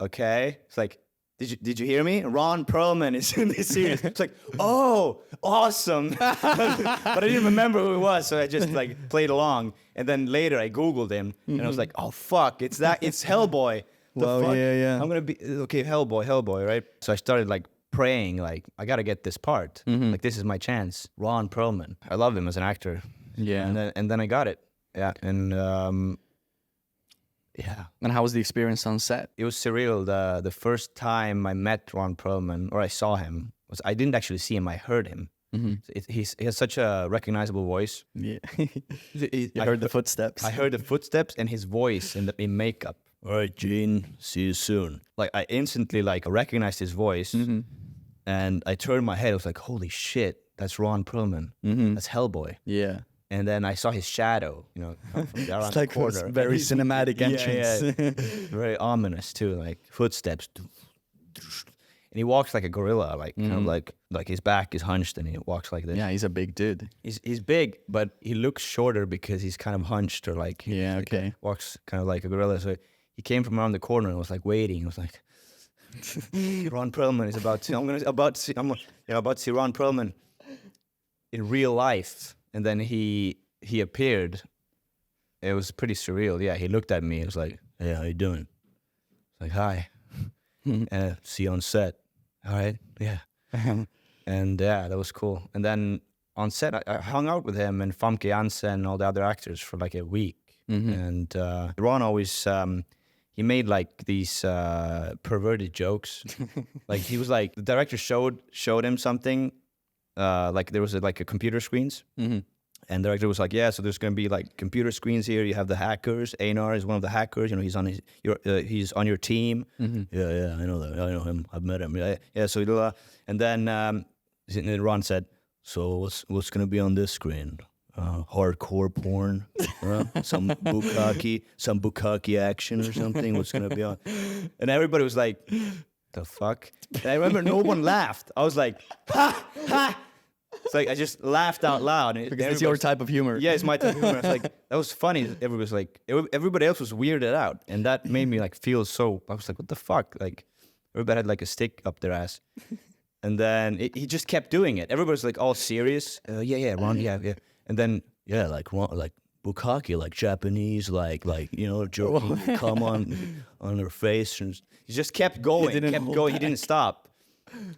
okay. It's like, did you hear me? Ron Perlman is in this series. It's like, oh, awesome. But I didn't remember who it was, so I just like played along. And then later I Googled him, and I was like, oh fuck, it's Hellboy. Well, yeah. I'm gonna be okay, Hellboy, right? So I started like praying, like I gotta get this part. Like this is my chance. Ron Perlman. I love him as an actor. Yeah. And then I got it. Yeah. And yeah. And how was the experience on set? It was surreal. The first time I met Ron Perlman, or I saw him, I didn't actually see him. I heard him. He has such a recognizable voice. Yeah. I heard the footsteps. I heard the footsteps and his voice in makeup. All right, Gene, see you soon. Like I instantly like recognized his voice, and I turned my head. I was like, holy shit, that's Ron Perlman. That's Hellboy. Yeah. And then I saw his shadow, from around the corner. Very cinematic entrance. Yeah. Very ominous too, like footsteps. And he walks like a gorilla, like kind of like his back is hunched and he walks like this. Yeah, he's a big dude. He's big, but he looks shorter because he's kind of hunched or like walks kind of like a gorilla. So he came from around the corner and was like waiting. He was like, Ron Perlman is about to. I'm about to see Ron Perlman in real life. And then he appeared. It was pretty surreal. Yeah, he looked at me. He was like, "Hey, how you doing?" I was like, "Hi." See you on set. All right. Yeah. And yeah, that was cool. And then on set, I hung out with him and Famke Janssen and all the other actors for like a week. And Ron always, he made like these perverted jokes. Like he was like, the director showed him something. Like there was like a computer screens. And the director was like, yeah, so there's going to be like computer screens here. You have the hackers. Einar is one of the hackers. He's on your team. Yeah, I know that. I know him. I've met him. Yeah. So and then Ron said, so what's going to be on this screen? Hardcore porn, some bukkake action or something. What's going to be on? And everybody was like, the fuck? And I remember no one laughed. I was like, ha, ha. It's like I just laughed out loud. Because it's your type of humor. Yeah, it's my type of humor. It's like, that was funny. Everybody else was weirded out. And that made me like feel so, I was like, what the fuck? Like everybody had like a stick up their ass. And then he just kept doing it. Everybody's like all serious. Yeah, Ron, yeah. And then, yeah, like Ron, like bukkake, like Japanese, like joking, come on her face. And he just kept going, He didn't stop.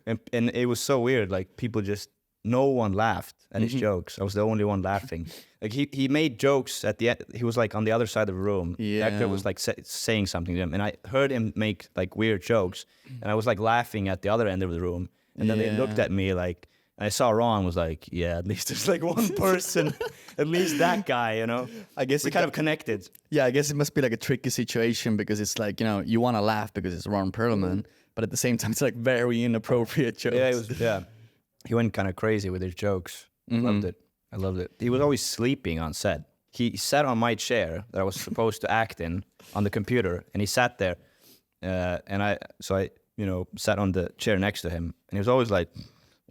And it was so weird. Like people just, no one laughed at his jokes. I was the only one laughing. Like he made jokes at the end. He was like on the other side of the room. Yeah. The actor was like saying something to him, and I heard him make like weird jokes, and I was like laughing at the other end of the room. And then they looked at me like, and I saw Ron was like, yeah, at least there's like one person, at least that guy, I guess we kind of connected. Yeah, I guess it must be like a tricky situation because it's like, you want to laugh because it's Ron Perlman, but at the same time it's like very inappropriate jokes. Yeah. He went kind of crazy with his jokes. I loved it. He was always sleeping on set. He sat on my chair that I was supposed to act in on the computer, and he sat there. And I sat on the chair next to him, and he was always like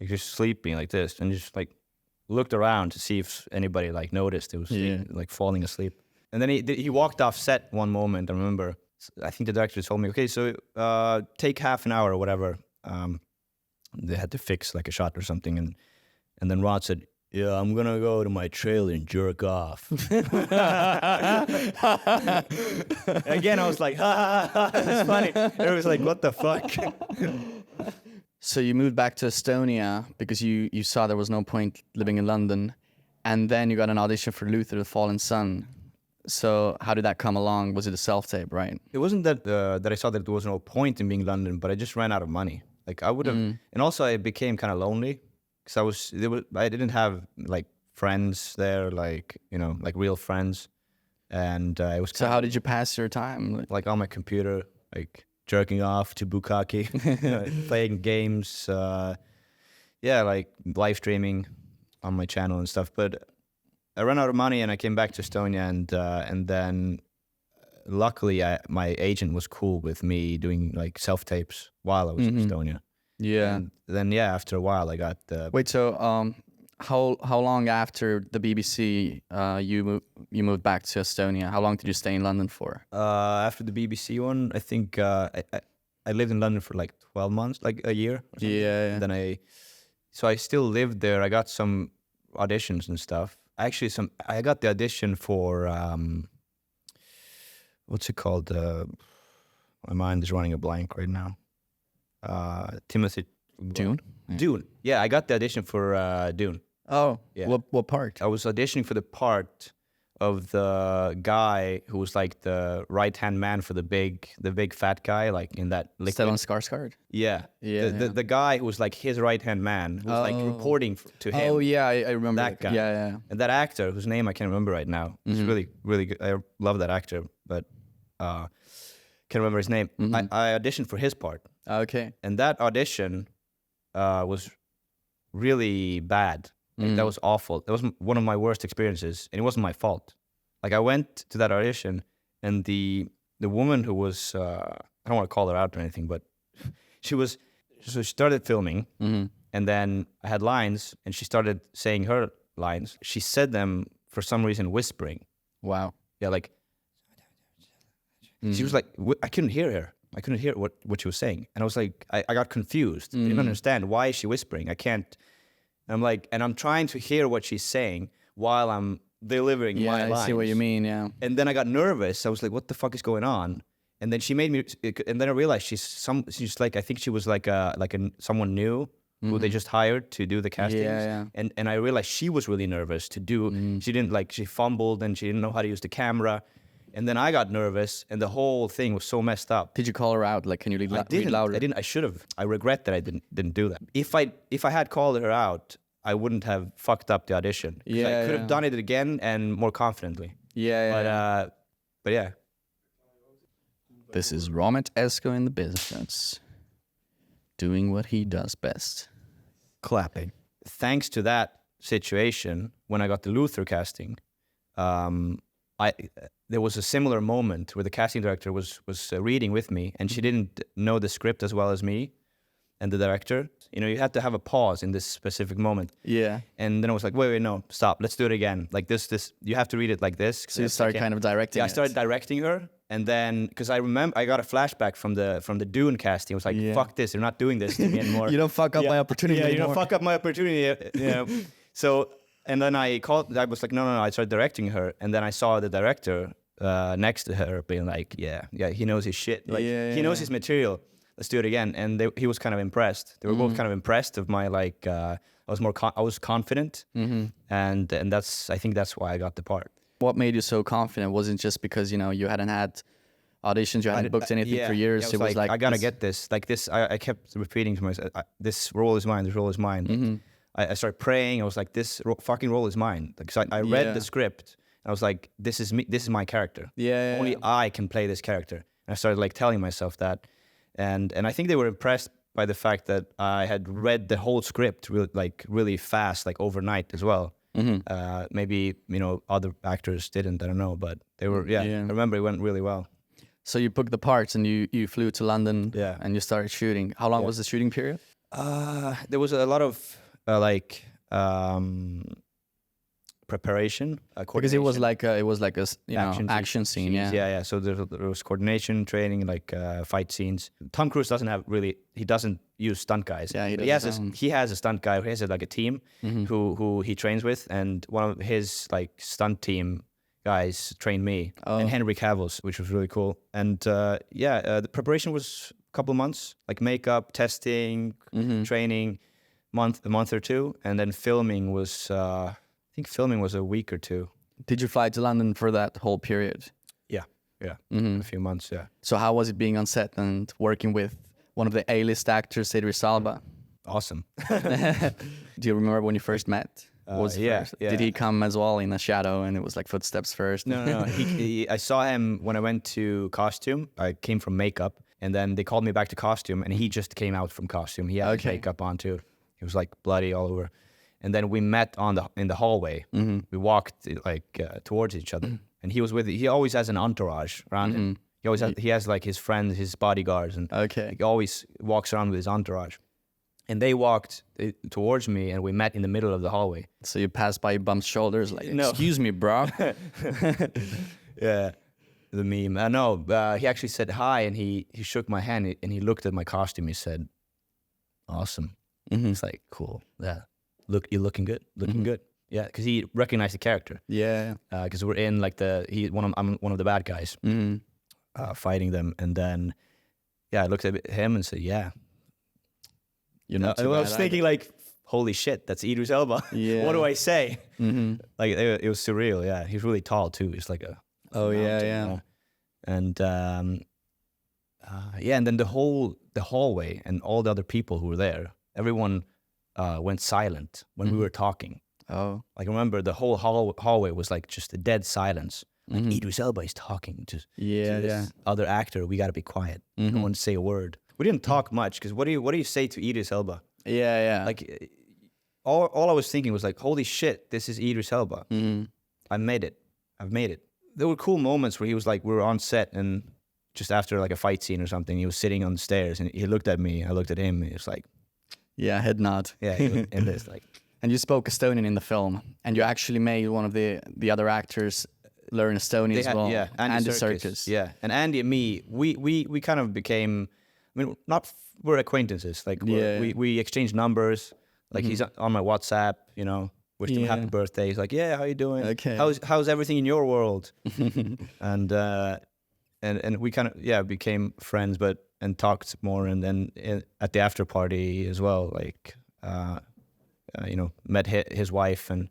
just sleeping like this, and just like looked around to see if anybody like noticed he was like falling asleep. And then he walked off set one moment. I remember. I think the director told me, okay, so take half an hour or whatever. They had to fix like a shot or something, and then Ron said, yeah, I'm gonna go to my trailer and jerk off. Again, I was like, ha, ha, ha, that's funny. It was like, what the fuck? So you moved back to Estonia because you saw there was no point living in London, and then you got an audition for Luther the Fallen Sun. So how did that come along? Was it a self-tape, right? It wasn't that that I saw that there was no point in being London, but I just ran out of money. Like I would have, and also I became kind of lonely because I didn't have like friends there, like like real friends, and it was. So how did you pass your time? Like on my computer, like jerking off to bukkake, playing games, like live streaming on my channel and stuff. But I ran out of money and I came back to Estonia, and then luckily my agent was cool with me doing like self tapes while I was in Estonia. Yeah. And then after a while I got the. Wait, so how long after the BBC you moved back to Estonia? How long did you stay in London for? After the BBC one, I think I lived in London for like 12 months, like a year. Or something. Yeah. And then I still lived there. I got some auditions and stuff. Actually, I got the audition for what's it called? My mind is running a blank right now. Timothy Dune. Dune. Yeah, I got the audition for Dune. Oh, yeah. What part? I was auditioning for the part of the guy who was like the right-hand man for the big fat guy, like in that Liquid. Stellan Skarsgård? Yeah. The guy who was like his right-hand man, who was like reporting to him. Oh, yeah, I remember. That guy. Yeah. And that actor, whose name I can't remember right now, is really, really good. I love that actor, but can't remember his name. I auditioned for his part. Okay. And that audition was really bad. Like, that was awful. That was one of my worst experiences, and it wasn't my fault. Like I went to that audition, and the woman who was I don't want to call her out or anything, but she started filming, and then I had lines, and she started saying her lines. She said them for some reason whispering. Wow. Yeah, like she was like, I couldn't hear her. I couldn't hear what she was saying, and I was like, I got confused. I didn't understand, why is she whispering? I can't. I'm like, and I'm trying to hear what she's saying while I'm delivering my lines. I see what you mean, yeah. And then I got nervous. I was like, what the fuck is going on? And then she made me, and then I realized she's like, I think she was like someone new who they just hired to do the castings. Yeah. And I realized she was really nervous to do, she fumbled and she didn't know how to use the camera. And then I got nervous, and the whole thing was so messed up. Did you call her out? Like, can you read louder? I didn't. I should have. I regret that I didn't do that. If I had called her out, I wouldn't have fucked up the audition. I could have done it again and more confidently. But yeah. This is Romet Esko in the business, doing what he does best. Clapping. Thanks to that situation, when I got the Luther casting, there was a similar moment where the casting director was reading with me, and she didn't know the script as well as me and the director. You had to have a pause in this specific moment. Yeah. And then I was like, wait, no, stop. Let's do it again. Like this, you have to read it like this. So you started kind of directing. Yeah, I started directing her. And then, because I remember, I got a flashback from the Dune casting. I was like, fuck this, they're not doing this to me anymore. You don't fuck up my opportunity anymore. You don't fuck up my opportunity. So, and then I was like, no, I started directing her. And then I saw the director next to her being like, yeah, he knows his shit. Like, he knows his material. Let's do it again. And he was kind of impressed. They were both kind of impressed of my, like, I was confident. And I think that's why I got the part. What made you so confident? Wasn't just because, you hadn't had auditions, you hadn't booked anything for years. It was like, I gotta get this. Like this, I kept repeating to myself, this role is mine, this role is mine. I started praying. I was like, this fucking role is mine. Like, so I read the script, and I was like, this is me. This is my character. Only I can play this character. And I started like telling myself that, and I think they were impressed by the fact that I had read the whole script really fast, like overnight as well. Maybe other actors didn't. I don't know, but they were. I remember it went really well. So you booked the parts and you flew to London. And you started shooting. How long was the shooting period? There was a lot of preparation, because it was like a action scene. Yeah. So there was coordination training, like fight scenes. Tom Cruise he doesn't use stunt guys. He has a stunt guy who has like a team who he trains with, and one of his like stunt team guys trained me and Henry Cavill's, which was really cool. And the preparation was a couple months, like makeup, testing, training. A month or two, and then filming was I think filming was a week or two. Did you fly to London for that whole period? Yeah, Mm-hmm. a few months. Yeah, So how was it being on set and working with one of the A-list actors, Idris Elba? awesome. Do you remember when you first met? What was yeah, first? yeah. Did he come as well in a shadow and it was like footsteps first? No. I saw him when I went to costume. I came from makeup, and then they called me back to costume, and he just came out from costume. He had his makeup on too. He was like bloody all over. And then we met in the hallway. Mm-hmm. We walked like towards each other, and he was with. He always has an entourage around him. He has like his friends, his bodyguards, and he always walks around with his entourage. And they walked towards me, and we met in the middle of the hallway. So you passed by Bump's shoulders like, No. excuse me, bro. Yeah, the meme. No, he actually said hi, and he shook my hand, and he looked at my costume. He said, "Awesome." Mm-hmm. It's like, cool. Yeah, you're looking good. Looking good. Yeah, because he recognized the character. Yeah. Because we're in like I'm one of the bad guys, fighting them, and then I looked at him and said, "Yeah." You're not I too was bad thinking like, holy shit, that's Idris Elba. Yeah. What do I say? Mm-hmm. Like it was surreal. Yeah, he's really tall too. He's like a mountain, yeah. And and then the hallway and all the other people who were there, everyone went silent when we were talking. Oh. Like remember the whole hallway was like just a dead silence. Like Idris Elba is talking to this other actor. We got to be quiet. No one say a word. We didn't talk much because what do you say to Idris Elba? Yeah. Like all I was thinking was like, holy shit, this is Idris Elba. I've made it. There were cool moments where he was like, we were on set and just after like a fight scene or something, he was sitting on the stairs and he looked at me. I looked at him. And he was like, yeah, head nod. yeah, and this like. And you spoke Estonian in the film, and you actually made one of the other actors learn Estonian as well. Yeah, Andy Serkis. Yeah, and Andy and me, we kind of became. I mean, we're acquaintances. Like we exchanged numbers. Like he's on my WhatsApp, wished him happy birthday. He's like, yeah, how you doing? Okay. How's everything in your world? and we kind of became friends, and talked more. And then at the after party as well, like met his wife and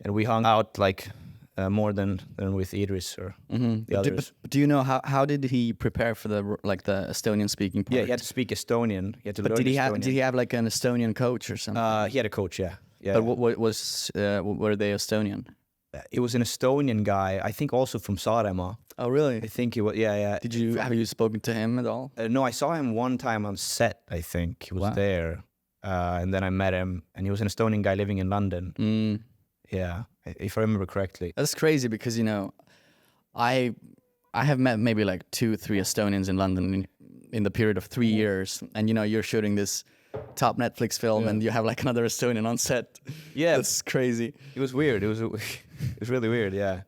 we hung out like more than with Idris or the others. Do you know how did he prepare for the Estonian speaking part? Yeah, he had to speak Estonian. He had to learn Estonian. Did he have like an Estonian coach or something? He had a coach, yeah. But what were they Estonian? It was an Estonian guy, I think also from Saaremaa. Oh, really? I think he was, yeah. Have you spoken to him at all? No, I saw him one time on set, I think. He was there. And then I met him, and he was an Estonian guy living in London. Yeah, if I remember correctly. That's crazy because, I have met maybe like 2-3 Estonians in London in the period of 3 years. And, you're shooting this top Netflix film and you have like another Estonian on set. Yeah. That's crazy. It was weird. It was really weird, yeah.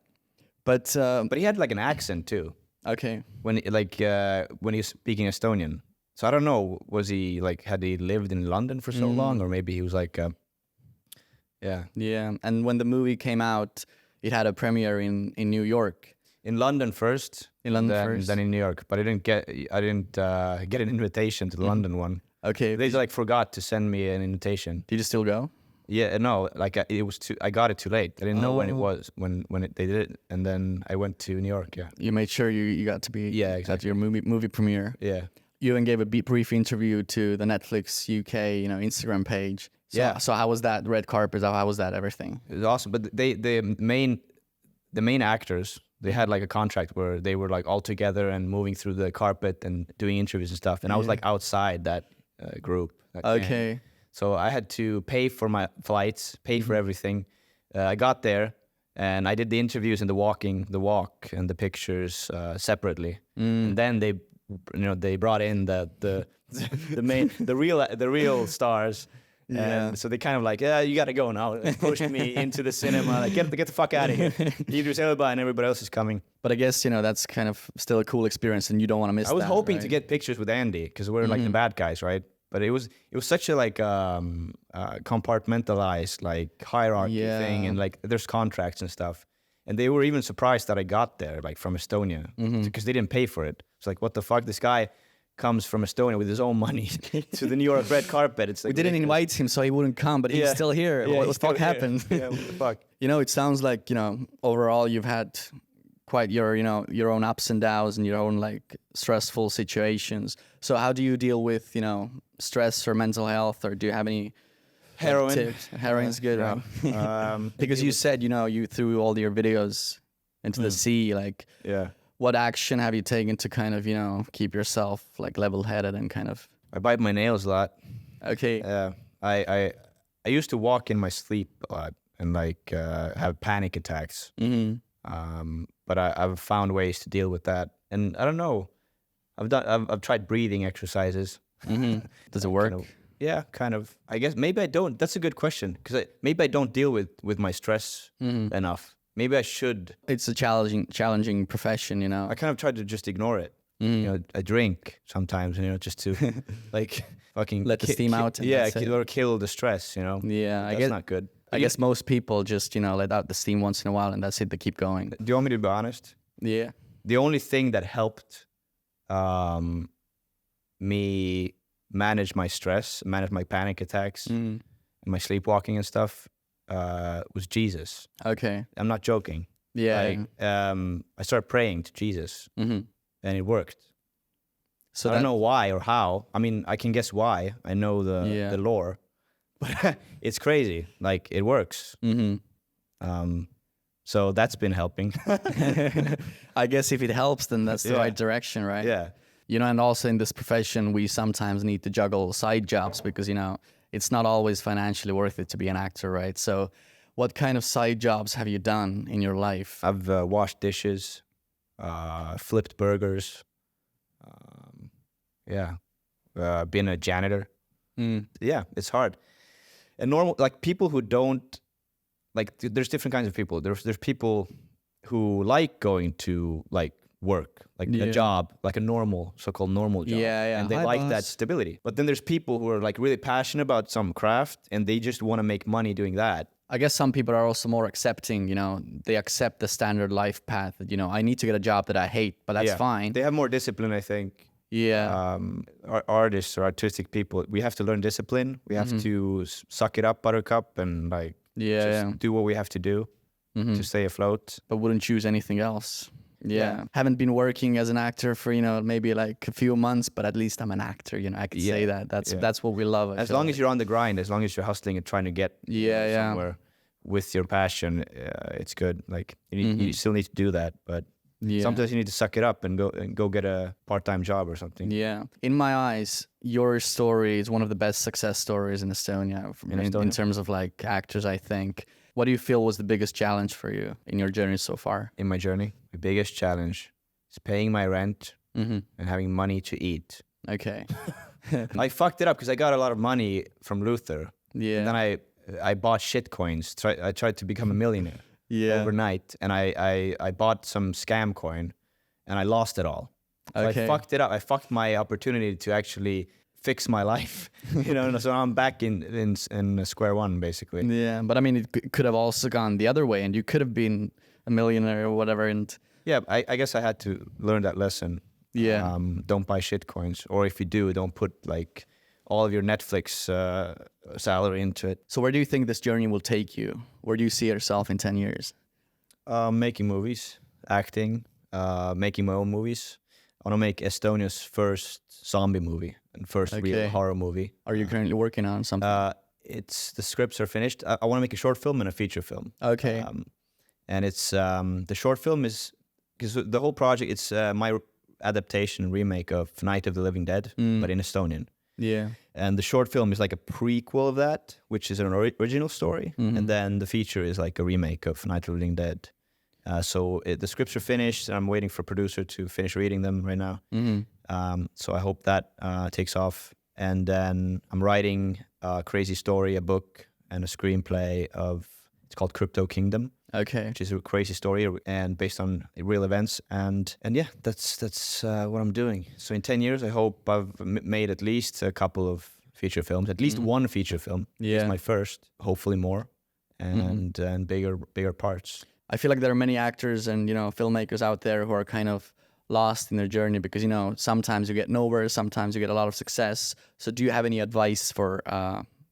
But he had like an accent too. Okay. When he was speaking Estonian. So I don't know, had he lived in London for so long, or maybe he was like, yeah. Yeah, and when the movie came out, it had a premiere in New York. In London first. Then in New York, but I didn't get an invitation to the London one. Okay. They like forgot to send me an invitation. Did you still go? Yeah, no, like I got it too late. I didn't know when it was when they did it, and then I went to New York. Yeah. You made sure you got to be at your movie premiere. Yeah. You even gave a brief interview to the Netflix UK, Instagram page. So how was that red carpet? How was that everything? It was awesome. But the main actors, they had like a contract where they were like all together and moving through the carpet and doing interviews and stuff. And I was like outside that group. Okay. So I had to pay for my flights, pay for everything. I got there and I did the interviews and the walk and the pictures separately. And then they brought in the real stars. Yeah. And so they kind of like, you gotta go now. And pushed me into the cinema, like get the fuck out of here. Idris Elba and everybody else is coming. But I guess that's kind of still a cool experience, and you don't want to miss. I was hoping right? to get pictures with Andy because we're like the bad guys, right? But it was such a like compartmentalized like hierarchy thing, and like there's contracts and stuff. And they were even surprised that I got there like from Estonia because they didn't pay for it. It's like, what the fuck? This guy comes from Estonia with his own money to the New York red carpet. It's like we didn't invite him, so he wouldn't come, but he's still here. Yeah, what the fuck happened? Yeah, what the fuck? You know, it sounds like, you know, overall you've had quite your, you know, your own ups and downs and your own like stressful situations. So how do you deal with, you know, stress or mental health, or do you have any heroin? Tips? Heroin's good, right? Because you said, you know, you threw all your videos into the sea, like what action have you taken to kind of, you know, keep yourself like level-headed and kind of... I bite my nails a lot. Okay. I used to walk in my sleep a lot and like have panic attacks. But I've found ways to deal with that, and I don't know. I've tried breathing exercises. Does it work? Kind of. I guess maybe I don't. That's a good question, because maybe I don't deal with my stress enough. Maybe I should. It's a challenging profession, you know. I kind of try to just ignore it. You know, I drink sometimes, you know, just to like fucking let the steam out. Or kill the stress, you know. Yeah, I guess not good. I guess most people just, you know, let out the steam once in a while, and that's it. They keep going. Do you want me to be honest? Yeah. The only thing that helped me manage my stress, manage my panic attacks, and my sleepwalking and stuff was Jesus. Okay. I'm not joking. Yeah. I started praying to Jesus, and it worked. So I don't know why or how. I mean, I can guess why. I know the lore, but it's crazy. Like, it works. So that's been helping. I guess if it helps, then that's the right direction, right? Yeah. You know, and also in this profession, we sometimes need to juggle side jobs because, you know, it's not always financially worth it to be an actor, right? So what kind of side jobs have you done in your life? I've washed dishes, flipped burgers, been a janitor. Yeah, it's hard. And normal, like, people who don't, like, there's different kinds of people. There's people who like going to, like, work, like a job, like a normal, so-called normal job. And they like that stability. But then there's people who are like really passionate about some craft and they just want to make money doing that. I guess some people are also more accepting, you know, they accept the standard life path that, you know, I need to get a job that I hate, but that's fine. They have more discipline, I think. Yeah. Artists or artistic people, we have to learn discipline. We have to suck it up, buttercup, and like do what we have to do to stay afloat. But wouldn't choose anything else. Yeah. Haven't been working as an actor for, you know, maybe like a few months, but at least I'm an actor, you know, I could say that. That's what we love. As long as you're on the grind, as long as you're hustling and trying to get somewhere with your passion, it's good. Like, you still need to do that, but sometimes you need to suck it up and go get a part-time job or something. Yeah. In my eyes, your story is one of the best success stories in Estonia, in terms of like actors, I think. What do you feel was the biggest challenge for you in your journey so far? In my journey, the biggest challenge is paying my rent and having money to eat. Okay. I fucked it up because I got a lot of money from Luther. Yeah. And then I bought shit coins. I tried to become a millionaire overnight. And I bought some scam coin and I lost it all. So I fucked it up. I fucked my opportunity to actually fix my life, you know, so I'm back in square one, basically. Yeah, but I mean, it could have also gone the other way and you could have been a millionaire or whatever. And yeah, I guess I had to learn that lesson. Yeah. Don't buy shit coins, or if you do, don't put like all of your Netflix salary into it. So where do you think this journey will take you? Where do you see yourself in 10 years? Making movies, acting, making my own movies. I want to make Estonia's first zombie movie and first real horror movie. Are you currently working on something? The scripts are finished. I want to make a short film and a feature film. Okay. And it's the short film is, because the whole project, it's my adaptation and remake of Night of the Living Dead, but in Estonian. Yeah. And the short film is like a prequel of that, which is an original story, and then the feature is like a remake of Night of the Living Dead. So the scripts are finished, and I'm waiting for a producer to finish reading them right now. So I hope that takes off. And then I'm writing a crazy story, a book, and a screenplay of, it's called Crypto Kingdom. Okay. Which is a crazy story and based on real events. And yeah, that's what I'm doing. So in 10 years, I hope I've made at least a couple of feature films, at least one feature film. Yeah. It's my first, hopefully more, and bigger parts. I feel like there are many actors and, you know, filmmakers out there who are kind of lost in their journey because, you know, sometimes you get nowhere, sometimes you get a lot of success. So do you have any advice for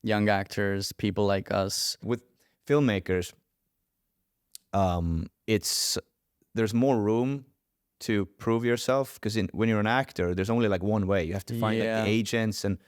young actors, people like us? With filmmakers, there's more room to prove yourself, because when you're an actor, there's only like one way. You have to find like the agents and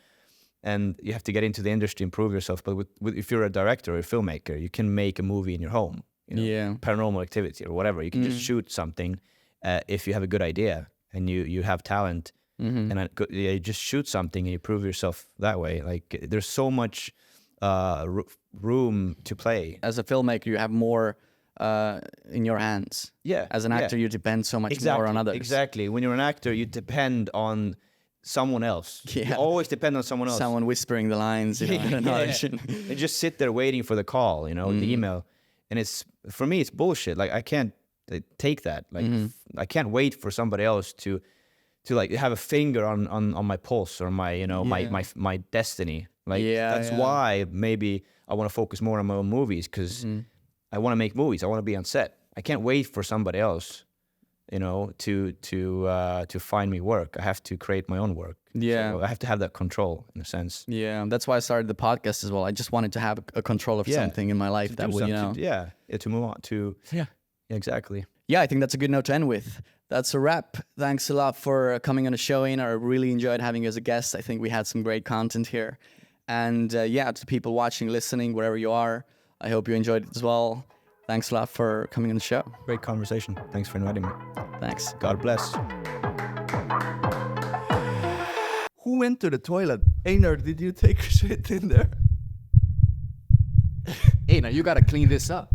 you have to get into the industry and prove yourself. But if you're a director or a filmmaker, you can make a movie in your home. You know, Paranormal Activity or whatever. You can just shoot something if you have a good idea and you have talent, and you just shoot something and you prove yourself that way. Like there's so much room to play. As a filmmaker, you have more in your hands. Yeah. As an actor, you depend so much more on others. Exactly. When you're an actor, you depend on someone else. You always depend on someone else. Someone whispering the lines, you know, in an audition. And just sit there waiting for the call, you know, the email. And for me, it's bullshit. Like I can't take that. Like I can't wait for somebody else to like have a finger on my pulse or my, you know, my destiny. Like that's why maybe I want to focus more on my own movies, because I want to make movies. I want to be on set. I can't wait for somebody else, you know, to find me work. I have to create my own work. Yeah. So I have to have that control in a sense. Yeah, that's why I started the podcast as well. I just wanted to have a control of something in my life that would, you know. To move on to. Yeah, exactly. Yeah, I think that's a good note to end with. That's a wrap. Thanks a lot for coming on the show, Einar. I really enjoyed having you as a guest. I think we had some great content here. And to the people watching, listening, wherever you are, I hope you enjoyed it as well. Thanks a lot for coming on the show. Great conversation. Thanks for inviting me. Thanks. God bless. Who went to the toilet? Einar, did you take a shit in there? Einar, you gotta clean this up.